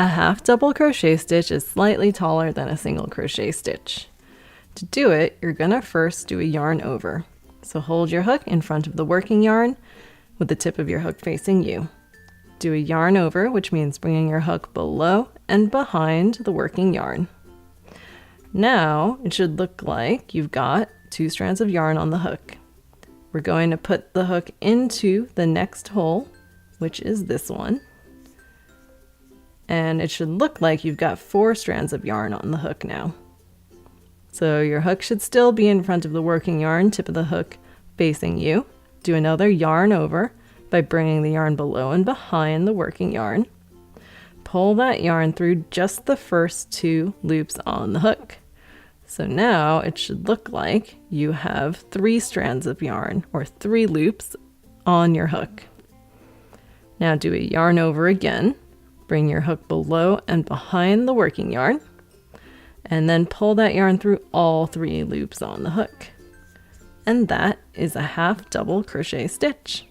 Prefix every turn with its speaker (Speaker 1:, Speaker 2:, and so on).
Speaker 1: A half double crochet stitch is slightly taller than a single crochet stitch. To do it, you're going to first do a yarn over. So hold your hook in front of the working yarn with the tip of your hook facing you. Do a yarn over, which means bringing your hook below and behind the working yarn. Now it should look like you've got 2 strands of yarn on the hook. We're going to put the hook into the next hole, which is this one. And it should look like you've got 4 strands of yarn on the hook now. So your hook should still be in front of the working yarn, tip of the hook facing you. Do another yarn over by bringing the yarn below and behind the working yarn. Pull that yarn through just the first 2 loops on the hook. So now it should look like you have 3 strands of yarn, or 3 loops on your hook. Now do a yarn over again. Bring your hook below and behind the working yarn, and then pull that yarn through all 3 loops on the hook. And that is a half double crochet stitch.